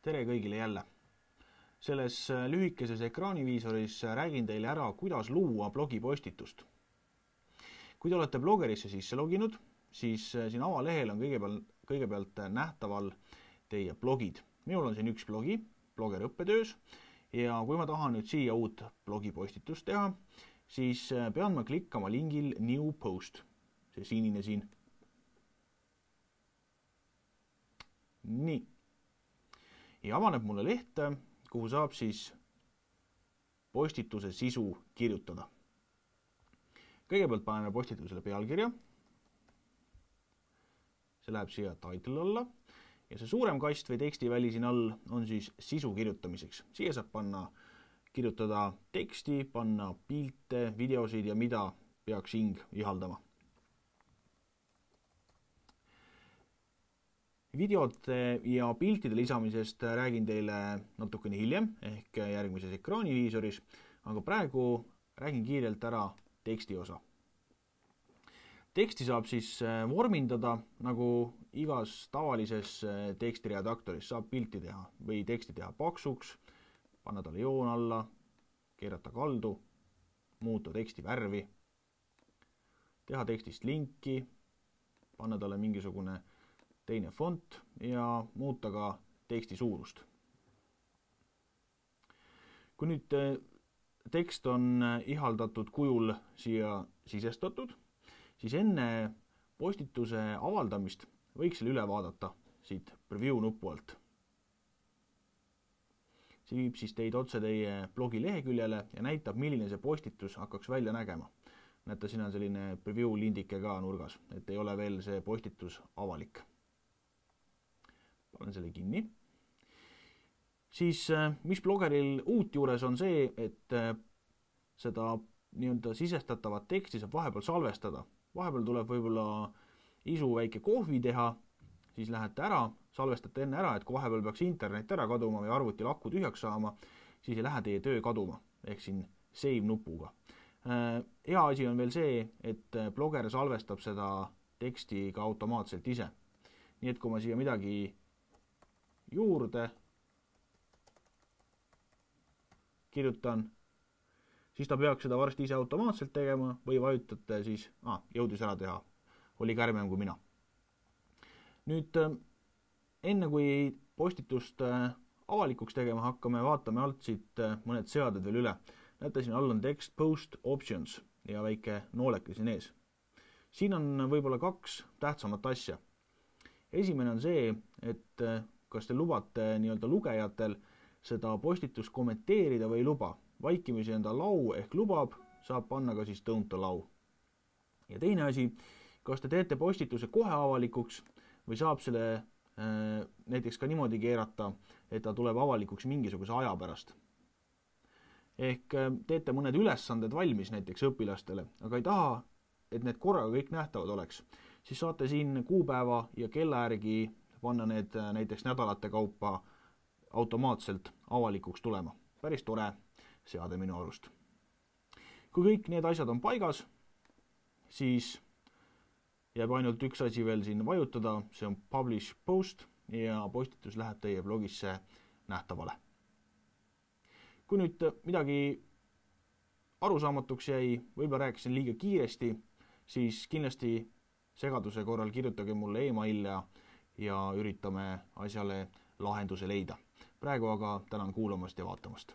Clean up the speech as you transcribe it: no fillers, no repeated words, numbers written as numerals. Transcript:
Tere kõigile jälle! Selles lühikeses ekraaniviisoris räägin teile ära, kuidas luua blogipostitust. Kui te olete blogerisse sisse loginud, siis siin avalehel on kõigepealt nähtaval teie blogid. Minul on siin üks blogi, Blogger õppetöös, ja kui ma tahan nüüd siia uut blogipostitust teha, siis pean ma klikkama lingil New Post, see sinine siin. Nii. Ja avaneb mulle leht, kuhu saab siis postituse sisu kirjutada. Kõigepealt paneme postitusele pealkirja. See läheb siia title alla. Ja see suurem kast või tekstiväli siin all on siis sisu kirjutamiseks. Siia saab kirjutada teksti, panna pilte, videosid ja mida peaks hing ihaldama. Videote ja piltide lisamisest räägin teile natukene hiljem ehk järgmises ekraaniviisoris, aga praegu räägin kiirelt ära teksti osa. Teksti saab siis vormindada nagu igas tavalises tekstiredaktoris. Saab pilti teha või teksti teha paksuks, panna talle joon alla, keerata kaldu, muuta teksti värvi, teha tekstist linki, panna talle mingisugune teine font ja muuta ka teksti suurust. Kui nüüd tekst on ihaldatud kujul siia sisestatud, siis enne postituse avaldamist võiks selle üle vaadata siit preview nupu alt. See viib siis teid otse teie blogi leheküljele ja näitab, milline see postitus hakkaks välja nägema. Näete, siin on selline preview lindike ka nurgas, et ei ole veel see postitus avalik. Panen selle kinni. Siis, mis blogeril uut juures on see, et seda nii-öelda sisestatavat teksti saab vahepeal salvestada. Vahepeal tuleb võib-olla isu väike kohvi teha, siis lähete ära, salvestate enne ära, et kui vahepeal peaks internet ära kaduma või arvutil aku tühjaks saama, siis ei lähe teie töö kaduma, ehk siin save nupuga. Hea asi on veel see, et bloger salvestab seda teksti ka automaatselt ise. Nii et kui ma siia midagi juurde kirjutan, siis ta peaks seda varsti ise automaatselt tegema või vajutate siis, jõudis ära teha, oli kärmem kui mina. Nüüd, enne kui postitust avalikuks tegema hakkame, vaatame alt siit mõned seaded veel üle. Näete, siin all on text post options ja väike nooleke siin ees. Siin on võib-olla kaks tähtsamat asja. Esimene on see, et kas te lubate nii-öelda lugejatel seda postitust kommenteerida või ei luba. Vaikimisi on ta lau ehk lubab, saab panna ka siis don't allow. Ja teine asi, kas te teete postituse kohe avalikuks või saab selle näiteks ka niimoodi keerata, et ta tuleb avalikuks mingisuguse aja pärast. Ehk teete mõned ülesanded valmis näiteks õpilastele, aga ei taha, et need korraga kõik nähtavad oleks. Siis saate siin kuupäeva ja kella järgi panna need näiteks nädalate kaupa automaatselt avalikuks tulema. Päris tore seade minu arust. Kui kõik need asjad on paigas, siis jääb ainult üks asi veel siin vajutada, see on publish post ja postitus läheb teie blogisse nähtavale. Kui nüüd midagi arusaamatuks jäi, võib-olla rääkisin liiga kiiresti, siis kindlasti segaduse korral kirjutage mulle e-mail ja üritame asjale lahenduse leida. Praegu aga tänan kuulamast ja vaatamast.